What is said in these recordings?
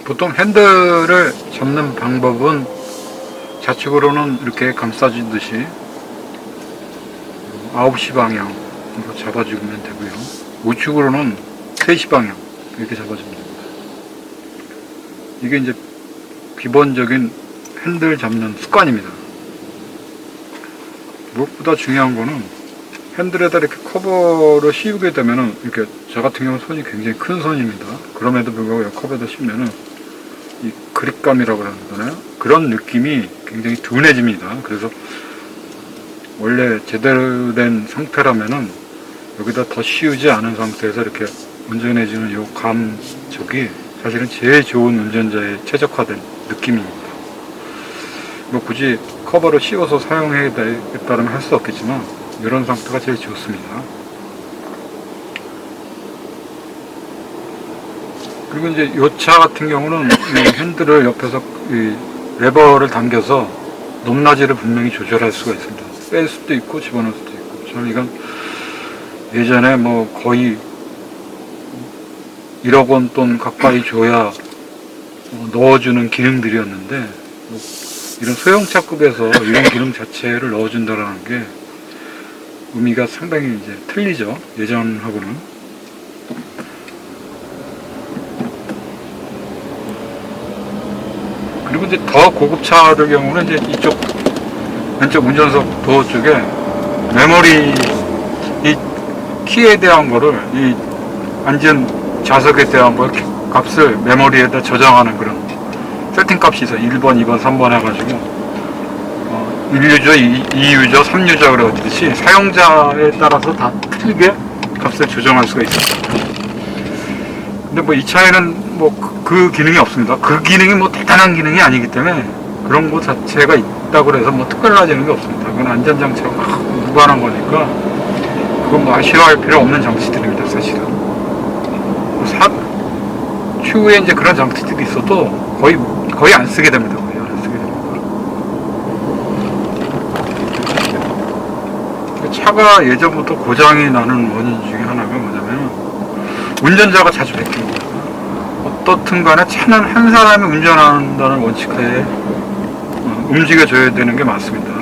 보통 핸들을 잡는 방법은 좌측으로는 이렇게 감싸주듯이 9시 방향으로 잡아주면 되고요. 우측으로는 3시 방향 이렇게 잡아주면 됩니다. 이게 이제 기본적인 핸들 잡는 습관입니다. 무엇보다 중요한 거는 핸들에다 이렇게 커버를 씌우게 되면은 이렇게 저 같은 경우는 손이 굉장히 큰 손입니다. 그럼에도 불구하고 커버에다 씌우면은 이 그립감이라고 하잖아요. 그런 느낌이 굉장히 둔해집니다. 그래서 원래 제대로 된 상태라면은 여기다 더 씌우지 않은 상태에서 이렇게 운전해주는 요 감촉이 사실은 제일 좋은 운전자의 최적화된 느낌입니다. 뭐 굳이 커버를 씌워서 사용해야 되겠다면 할 수 없겠지만 이런 상태가 제일 좋습니다. 그리고 이제 이 차 같은 경우는 이 핸들을 옆에서 이 레버를 당겨서 높낮이를 분명히 조절할 수가 있습니다. 뺄 수도 있고 집어넣을 수도 있고. 저는 이건 예전에 뭐 거의 1억 원 돈 가까이 줘야 넣어주는 기능들이었는데 뭐 이런 소형차급에서 이런 기능 자체를 넣어준다라는 게 의미가 상당히 이제 틀리죠. 예전하고는. 그리고 이제 더 고급차들 경우는 이제 이쪽 왼쪽 운전석 도어 쪽에 메모리 이 키에 대한 거를 이 앉은 좌석에 대한 걸 값을 메모리에다 저장하는 그런 세팅 값이 있어요. 1번, 2번, 3번 해가지고 1유저, 2유저, 3유저 그러듯이 사용자에 따라서 다 틀리게 값을 조정할 수가 있습니다. 근데 뭐 이 차에는 뭐 그 기능이 없습니다. 그 기능이 뭐 대단한 기능이 아니기 때문에 그런 거 자체가 있다고 해서 뭐 특별해지는 게 없습니다. 그건 안전장치가 막 무관한 거니까 그건 뭐 아쉬워할 필요 없는 장치들입니다, 사실은. 추후에 이제 그런 장치들이 있어도 거의 안 쓰게 됩니다. 거의 안 쓰게 됩니다. 차가 예전부터 고장이 나는 원인 중에 하나가 뭐냐면 운전자가 자주 바뀝니다. 어떻든 간에 차는 한 사람이 운전한다는 원칙하에 움직여줘야 되는 게 맞습니다.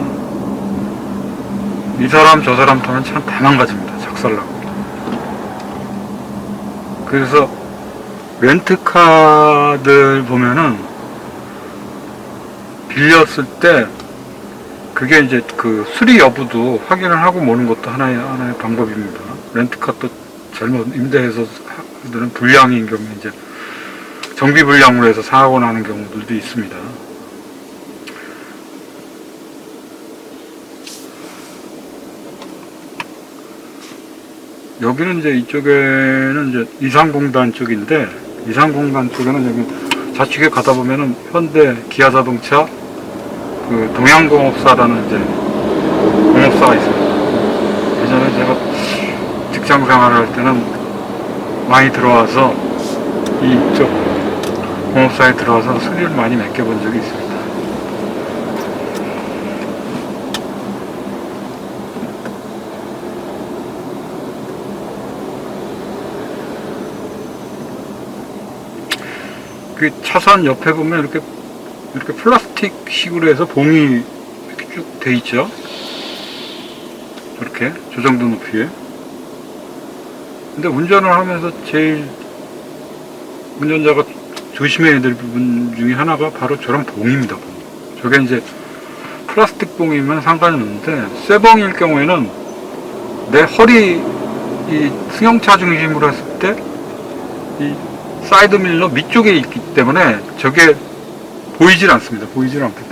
이 사람 저 사람 타면 참 다 망가집니다. 작살나고. 그래서 렌트카들 보면은 빌렸을 때 그게 이제 그 수리 여부도 확인을 하고 모는 것도 하나의 방법입니다. 렌트카 또 잘못 임대해서 하들은 불량인 경우에 이제 정비 불량으로 해서 사고 나는 경우들도 있습니다. 여기는 이제 이쪽에는 이제 이상공단 쪽인데 이상공단 쪽에는 여기 좌측에 가다 보면은 현대 기아자동차 그 동양공업사라는 이제 공업사가 있습니다. 예전에 제가 직장 생활을 할 때는 많이 들어와서 이쪽 공업사에 들어와서 수리를 많이 맡겨본 적이 있습니다. 그 차선 옆에 보면 이렇게 플라스틱 식으로 해서 봉이 이렇게 쭉 돼 있죠. 이렇게 저 정도 높이에. 근데 운전을 하면서 제일 운전자가 조심해야 될 부분 중에 하나가 바로 저런 봉입니다. 봉. 저게 이제 플라스틱 봉이면 상관이 없는데 쇠봉일 경우에는 내 허리 이 승용차 중심으로 했을 때 이 사이드 밀러 밑쪽에 있기 때문에 저게 보이질 않습니다. 보이질 않기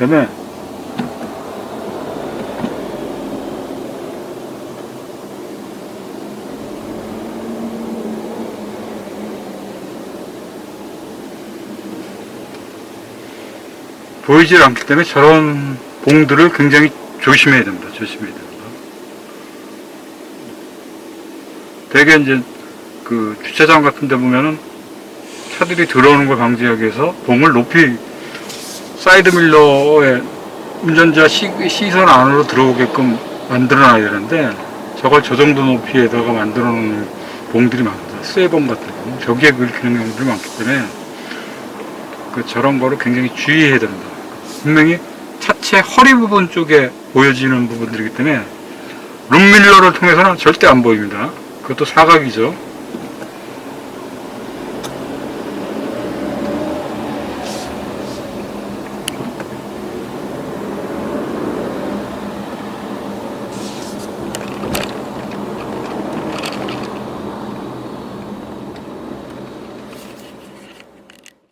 때문에 저런 봉들을 굉장히 조심해야 됩니다. 조심해야 됩니다. 대개 이제 그 주차장 같은 데 보면은 차들이 들어오는 걸 방지하기 위해서 봉을 높이 사이드 밀러에 운전자 시선 안으로 들어오게끔 만들어 놔야 되는데 저걸 저 정도 높이에다가 만들어 놓은 봉들이 많습니다. 쇠봉 같은 경우 저기에 그렇게 하는 경우들이 많기 때문에 저런 거를 굉장히 주의해야 됩니다. 분명히 차체 허리 부분 쪽에 보여지는 부분들이기 때문에 룸밀러를 통해서는 절대 안 보입니다. 그것도 사각이죠.